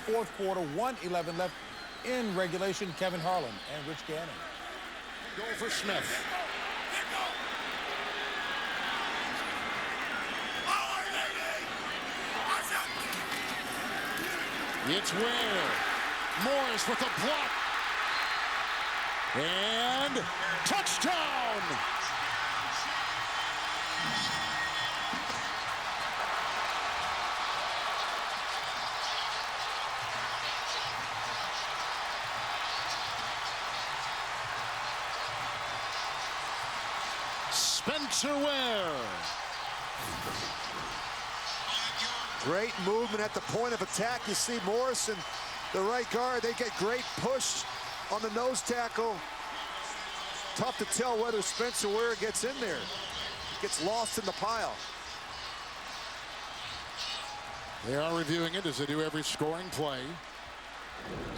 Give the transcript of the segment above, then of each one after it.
fourth quarter, 1:11 left in regulation. Kevin Harlan and Rich Gannon. Goal for Smith. It's Ware. Morris with a block. And touchdown! Spencer Ware. Great movement at the point of attack. You see Morris and the right guard. They get great push on the nose tackle. Tough to tell whether Spencer Ware gets in there. Gets lost in the pile. They are reviewing it as they do every scoring play.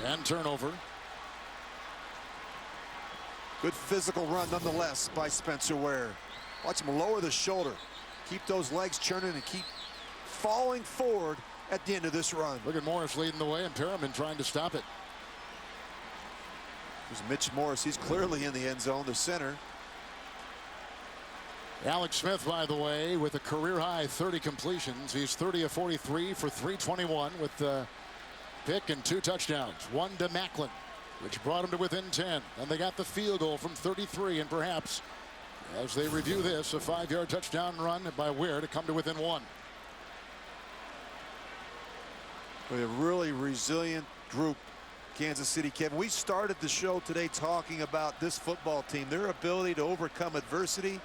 And turnover. Good physical run nonetheless by Spencer Ware. Watch him lower the shoulder. Keep those legs churning and keep falling forward at the end of this run. Look at Morris leading the way and Perriman trying to stop it. There's Mitch Morris. He's clearly in the end zone, the center. Alex Smith, by the way, with a career-high 30 completions. He's 30 of 43 for 321 with the pick and 2 touchdowns. One to Macklin, which brought him to within 10. And they got the field goal from 33, and perhaps, as they review this, a 5-yard touchdown run by Ware to come to within 1. A really resilient group, Kansas City, Kevin. We started the show today talking about this football team, their ability to overcome adversity,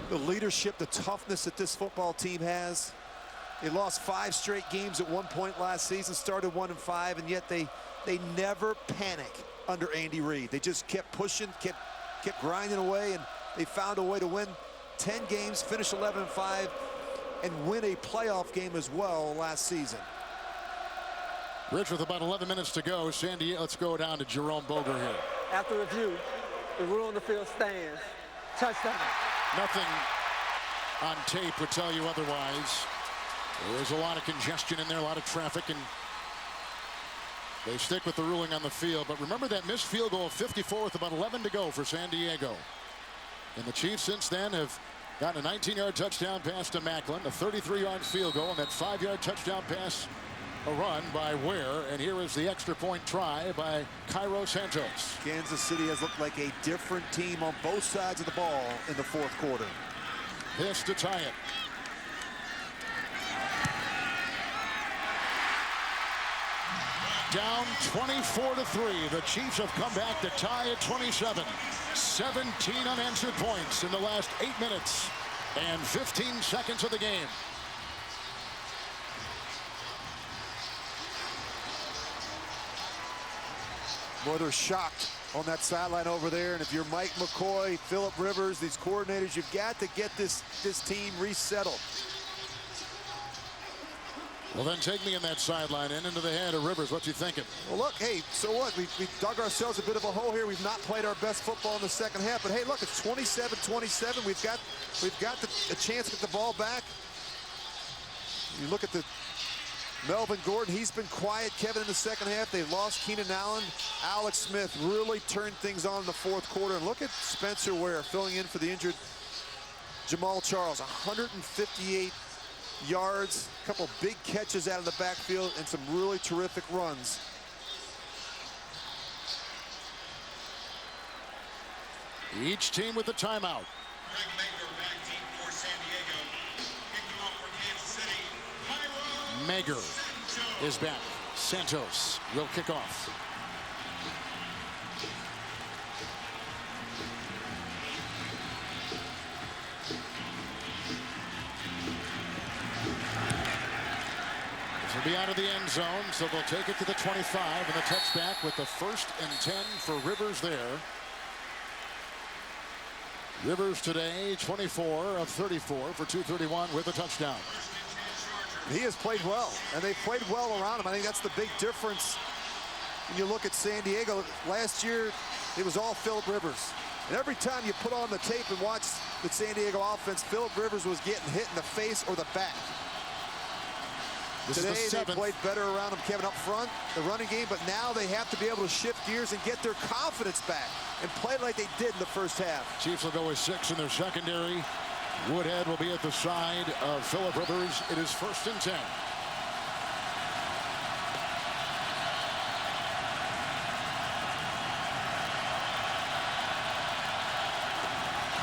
the leadership, the toughness that this football team has. They lost 5 straight games at one point last season, started 1-5, and yet they never panic under Andy Reid. They just kept pushing, kept grinding away, and they found a way to win 10 games, finish 11-5, and win a playoff game as well last season. Rich, with about 11 minutes to go, San Diego, let's go down to Jerome Boger here. After review, the rule on the field stands. Touchdown. Nothing on tape would tell you otherwise. There's a lot of congestion in there, a lot of traffic, and they stick with the ruling on the field. But remember that missed field goal of 54 with about 11 to go for San Diego. And the Chiefs since then have gotten a 19-yard touchdown pass to Macklin, a 33-yard field goal, and that 5-yard touchdown pass, a run by Ware. And here is the extra point try by Cairo Santos. Kansas City has looked like a different team on both sides of the ball in the fourth quarter. This to tie it. Down 24-3. The Chiefs have come back to tie at 27. 17 unanswered points in the last 8 minutes and 15 seconds of the game. Boy, they're shocked on that sideline over there. And if you're Mike McCoy, Phillip Rivers, these coordinators, you've got to get this team resettled. Well, then take me in that sideline and into the head of Rivers. What you thinking? Well, look, hey, so what? We've dug ourselves a bit of a hole here. We've not played our best football in the second half. But, hey, look, it's 27-27. We've got a chance to get the ball back. You look at the Melvin Gordon. He's been quiet, Kevin, in the second half. They lost Keenan Allen. Alex Smith really turned things on in the fourth quarter. And look at Spencer Ware filling in for the injured Jamal Charles. 158 yards, a couple big catches out of the backfield, and some really terrific runs. Each team with a timeout. Mager is back. Santos will kick off. This will be out of the end zone, so they'll take it to the 25 and the touchback with the 1st and 10 for Rivers there. Rivers today 24 of 34 for 231 with a touchdown. He has played well, and they've played well around him. I think that's the big difference. When you look at San Diego, last year it was all Phillip Rivers. And every time you put on the tape and watch the San Diego offense, Phillip Rivers was getting hit in the face or the back. This Today is the they 7th. played better around him, Kevin, up front, the running game, but now they have to be able to shift gears and get their confidence back and play like they did in the first half. Chiefs will go with 6 in their secondary. Woodhead will be at the side of Phillip Rivers. It is 1st and 10.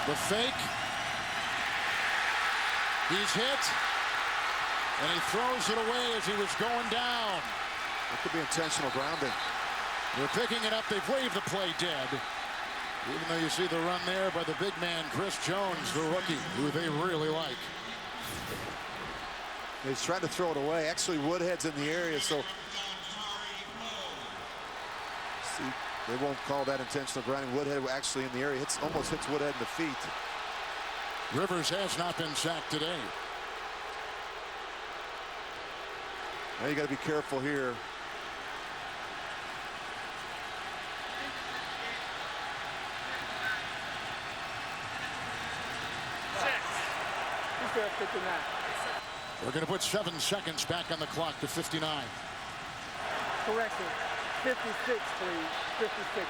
The fake. He's hit. And he throws it away as he was going down. It could be intentional grounding. They're picking it up. They've waved the play dead. Even though you see the run there by the big man, Chris Jones, the rookie, who they really like. He's trying to throw it away. Actually, Woodhead's in the area, so see, they won't call that intentional grounding. Woodhead actually in the area. Almost hits Woodhead in the feet. Rivers has not been sacked today. Now you got to be careful here. He said 59. We're going to put 7 seconds back on the clock to 59. Correction. 56, please. 56 seconds.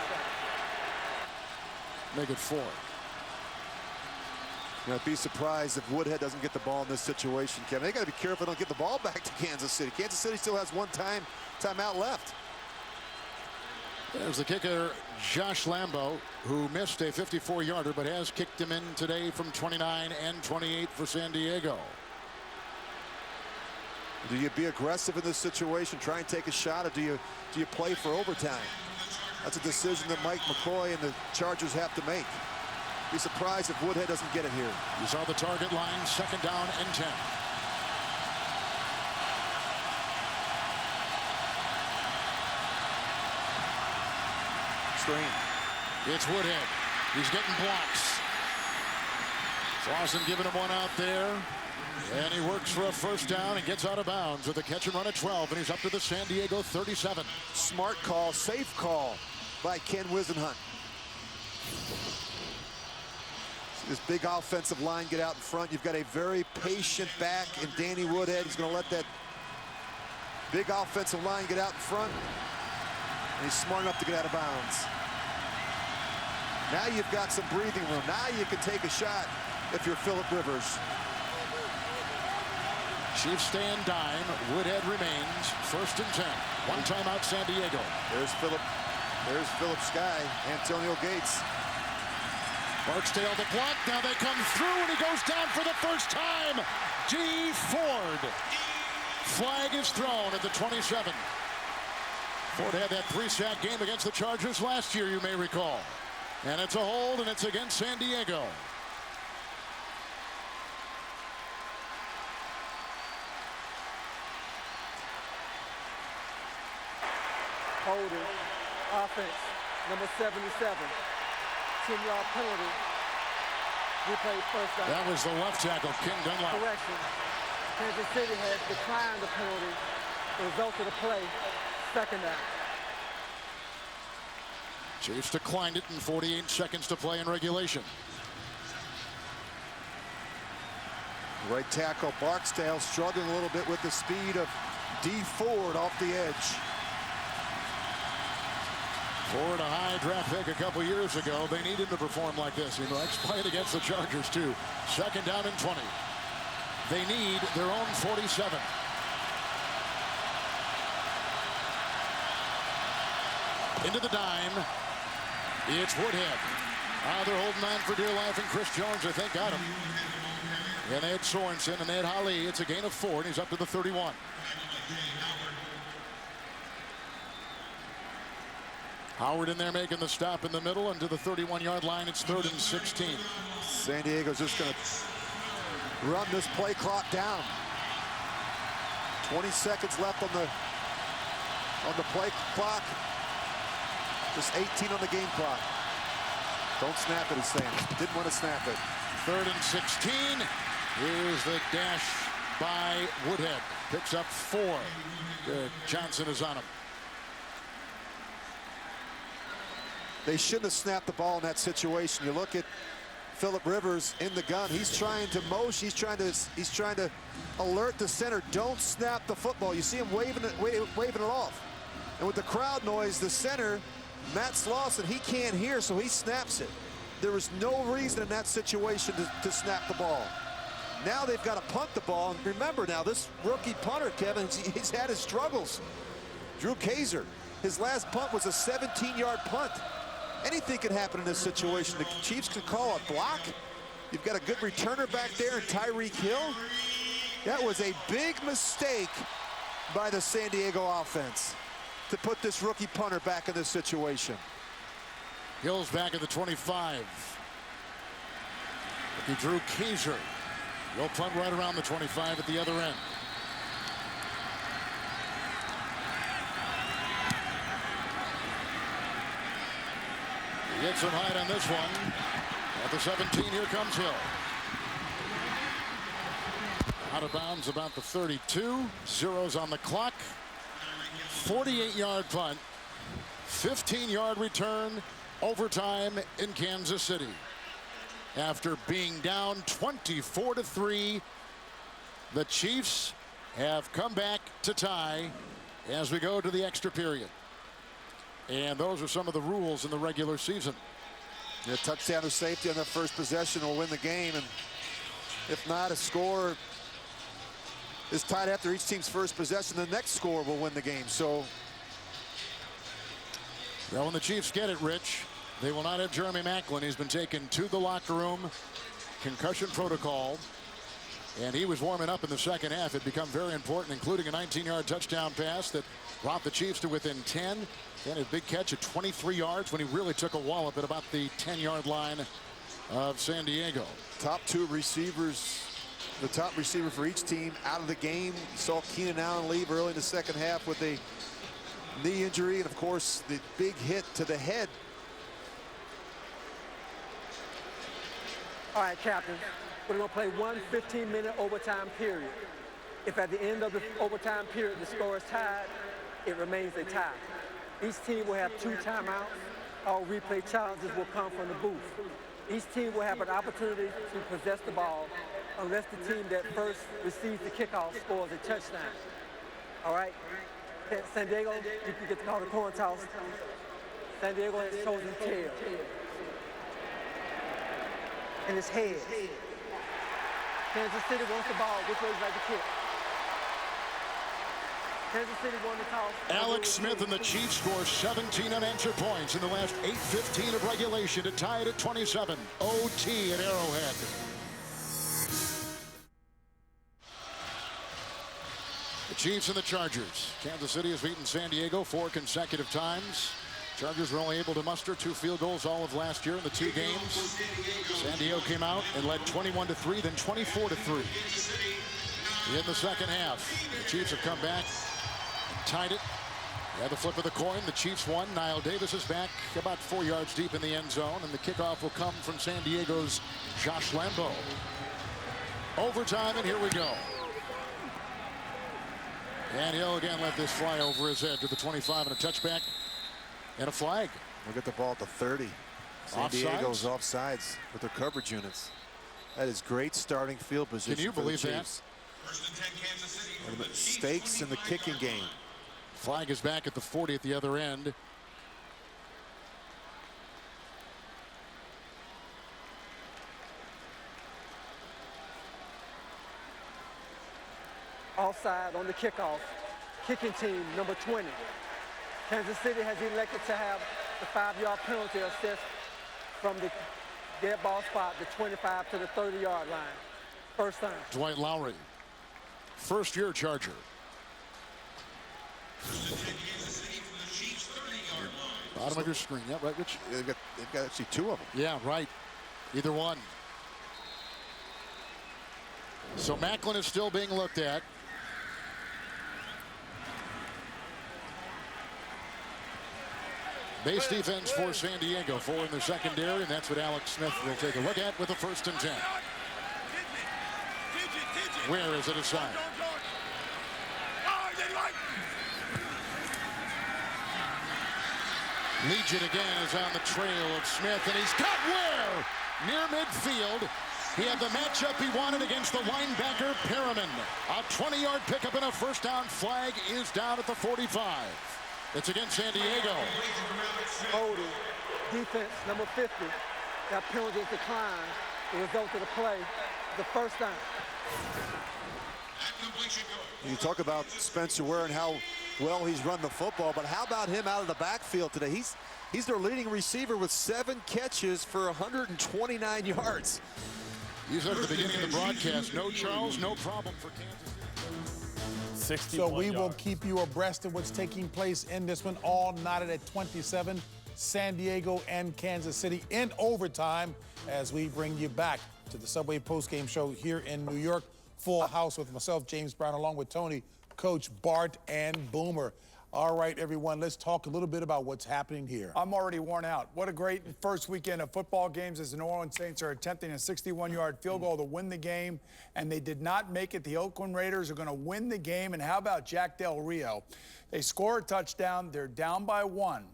Make it 4. You know, I'd be surprised if Woodhead doesn't get the ball in this situation, Kevin. They got to be careful they don't get the ball back to Kansas City. Kansas City still has one timeout left. There's the kicker, Josh Lambo, who missed a 54-yarder but has kicked him in today from 29 and 28 for San Diego. Do you be aggressive in this situation, try and take a shot, or do you play for overtime? That's a decision that Mike McCoy and the Chargers have to make. Be surprised if Woodhead doesn't get it here. You saw the target line, 2nd down and 10. Screen. It's Woodhead. He's getting blocks. Clausen giving him one out there. And he works for a 1st down and gets out of bounds with a catch and run at 12. And he's up to the San Diego 37. Smart call, safe call by Ken Wisenhunt. See this big offensive line get out in front. You've got a very patient back in Danny Woodhead. He's going to let that big offensive line get out in front. And he's smart enough to get out of bounds. Now you've got some breathing room. Now you can take a shot if you're Phillip Rivers. Chiefs stay in dime. Woodhead remains. 1st and 10. One timeout, San Diego. There's Phillip. There's Phillip's guy, Antonio Gates. Barksdale the block. Now they come through, and he goes down for the 1st time. G. Ford. Flag is thrown at the 27. Ford had that 3-sack game against the Chargers last year, you may recall. And it's a hold, and it's against San Diego. Holding. Offense. Number 77. 10-yard penalty. Replay 1st down. That was the left tackle, King Dunlap. Correction. Kansas City has declined the penalty. The result of the play, 2nd down. Chiefs declined it in 48 seconds to play in regulation. Right tackle Barksdale struggling a little bit with the speed of D. Ford off the edge. Ford, a high draft pick a couple years ago. They need him to perform like this. He likes playing against the Chargers, too. 2nd down and 20. They need their own 47. Into the dime. It's Woodhead. They're holding on for dear life, and Chris Jones, I think, got him. And they had Sorensen, and they had Holly. It's a gain of 4, and he's up to the 31. Howard in there making the stop in the middle, and to the 31-yard line. It's 3rd and 16. San Diego's just going to run this play clock down. 20 seconds left on the play clock. Just 18 on the game clock. Don't snap it, he's saying. Didn't want to snap it. 3rd and 16. Here's the dash by Woodhead. Picks up 4. Johnson is on him. They shouldn't have snapped the ball in that situation. You look at Phillip Rivers in the gun. He's trying to motion. He's trying to alert the center. Don't snap the football. You see him waving it off. And with the crowd noise, the center, Matt Slauson, he can't hear, so he snaps it. There was no reason in that situation to snap the ball. Now they've got to punt the ball. And remember now, this rookie punter, Kevin, he's had his struggles. Drew Kaiser, his last punt was a 17-yard punt. Anything can happen in this situation. The Chiefs can call a block. You've got a good returner back there in Tyreek Hill. That was a big mistake by the San Diego offense to put this rookie punter back in this situation. Hill's back at the 25. Rookie Drew Kaiser will punt right around the 25 at the other end. He gets some height on this one. At the 17, here comes Hill. Out of bounds about the 32. Zeros on the clock. 48-yard punt. 15-yard return. Overtime in Kansas City. After being down 24-3, the Chiefs have come back to tie as we go to the extra period. And those are some of the rules in the regular season. A touchdown or safety on that first possession will win the game, and if not, a score is tied after each team's first possession. The next score will win the game. So, well, when the Chiefs get it, Rich, they will not have Jeremy Maclin. He's been taken to the locker room, concussion protocol, and he was warming up in the second half. It become very important, including a 19-yard touchdown pass that brought the Chiefs to within 10. And a big catch at 23 yards when he really took a wallop at about the 10-yard line of San Diego. Top two receivers, the top receiver for each team out of the game. You saw Keenan Allen leave early in the second half with a knee injury, and of course the big hit to the head. All right, captain, we're going to play one 15-minute overtime period. If at the end of the overtime period the score is tied, it remains a tie. Each team will have 2 timeouts. All replay challenges will come from the booth. Each team will have an opportunity to possess the ball unless the team that first receives the kickoff scores a touchdown. All right? San Diego, you can get to call the coin toss. San Diego has chosen tail. And it's head. Kansas City wants the ball. Which way would you like to kick? Kansas City won the toss. Alex Smith and the Chiefs score 17 unanswered points in the last 8:15 of regulation to tie it at 27. OT at Arrowhead. The Chiefs and the Chargers. Kansas City has beaten San Diego 4 consecutive times. Chargers were only able to muster 2 field goals all of last year in the 2 games. San Diego came out and led 21-3, then 24-3 in the second half. The Chiefs have come back and tied it. They had the flip of the coin. The Chiefs won. Niall Davis is back about 4 yards deep in the end zone, and the kickoff will come from San Diego's Josh Lambeau. Overtime, and here we go. And he'll again let this fly over his head to the 25 and a touchback. And a flag. We'll get the ball at the 30. San Diego's offsides with their coverage units. That is great starting field position. Can you believe that? And the stakes in the kicking game. Flag is back at the 40 at the other end. Offside on the kickoff. Kicking team, number 20. Kansas City has elected to have the 5-yard penalty assessed from the dead ball spot, the 25 to the 30-yard line. First time. Dwight Lowry, first-year Charger. Bottom of your screen. Yeah, right, Rich? They've got actually 2 of them. Yeah, right. Either one. So Maclin is still being looked at. Base defense for San Diego, 4 in the secondary, and that's what Alex Smith will take a look at with the 1st and 10. Where is it assigned? Legion again is on the trail of Smith, and he's got Ware. near midfield. He had the matchup he wanted against the linebacker, Perriman. A 20-yard pickup and a first down. Flag is down at the 45. It's against San Diego. Holding, defense, number 50. That penalty is declined. The result of the play, the first down. You talk about Spencer Ware and how well he's run the football, but how about him out of the backfield today? He's their leading receiver with 7 catches for 129 yards. You said at the beginning of the broadcast, no Charles, no problem for Kansas City. So we will keep you abreast of what's taking place in this one, all knotted at 27. San Diego and Kansas City in overtime as we bring you back to the Subway postgame show here in New York. Full house with myself, James Brown, along with Tony, Coach Bart, and Boomer. All right, everyone, let's talk a little bit about what's happening here. I'm already worn out. What a great first weekend of football games as the New Orleans Saints are attempting a 61-yard field goal to win the game, and they did not make it. The Oakland Raiders are going to win the game, and how about Jack Del Rio? They score a touchdown. They're down by 1.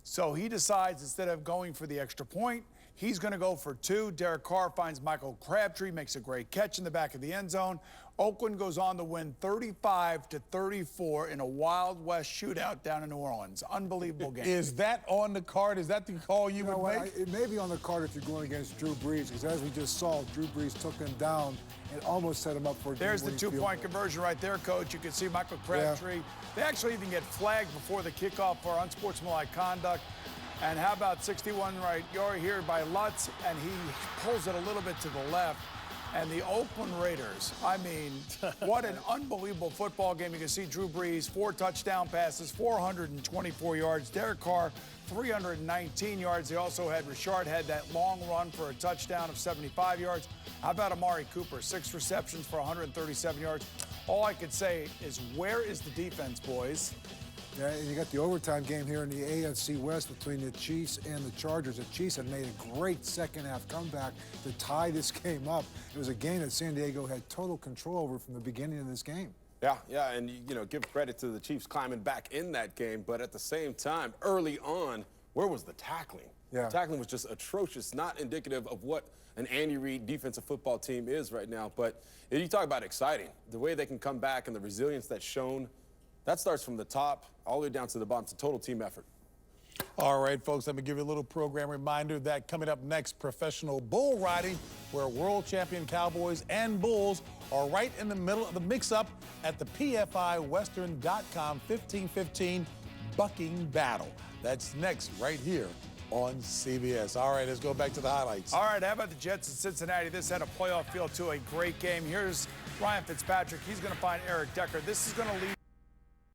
So he decides instead of going for the extra point, he's going to go for 2. Derek Carr finds Michael Crabtree, makes a great catch in the back of the end zone. Oakland goes on to win 35-34 in a Wild West shootout down in New Orleans. Unbelievable game. Is that on the card? Is that the call you would make? It may be on the card if you're going against Drew Brees, because as we just saw, Drew Brees took them down and almost set him up for a There's the two-point conversion right there, Coach. You can see Michael Crabtree. Yeah. They actually even get flagged before the kickoff for unsportsmanlike conduct. And how about 61 right yard here by Lutz, and he pulls it a little bit to the left. And the Oakland Raiders, I mean, what an unbelievable football game. You can see Drew Brees, 4 touchdown passes, 424 yards. Derek Carr, 319 yards. They also had Richard had that long run for a touchdown of 75 yards. How about Amari Cooper, 6 receptions for 137 yards. All I could say is, where is the defense, boys? Yeah, and you got the overtime game here in the AFC West between the Chiefs and the Chargers. The Chiefs had made a great second-half comeback to tie this game up. It was a game that San Diego had total control over from the beginning of this game. Yeah, and you know, give credit to the Chiefs climbing back in that game, but at the same time, early on, where was the tackling? Yeah. The tackling was just atrocious, not indicative of what an Andy Reid defensive football team is right now. But you talk about exciting, the way they can come back and the resilience that's shown. That starts from the top all the way down to the bottom. It's a total team effort. All right, folks, let me give you a little program reminder that coming up next, professional bull riding, where world champion Cowboys and Bulls are right in the middle of the mix-up at the PFIWestern.com 1515 bucking battle. That's next right here on CBS. All right, let's go back to the highlights. All right, how about the Jets in Cincinnati? This had a playoff feel to a great game. Here's Ryan Fitzpatrick. He's going to find Eric Decker. This is going to lead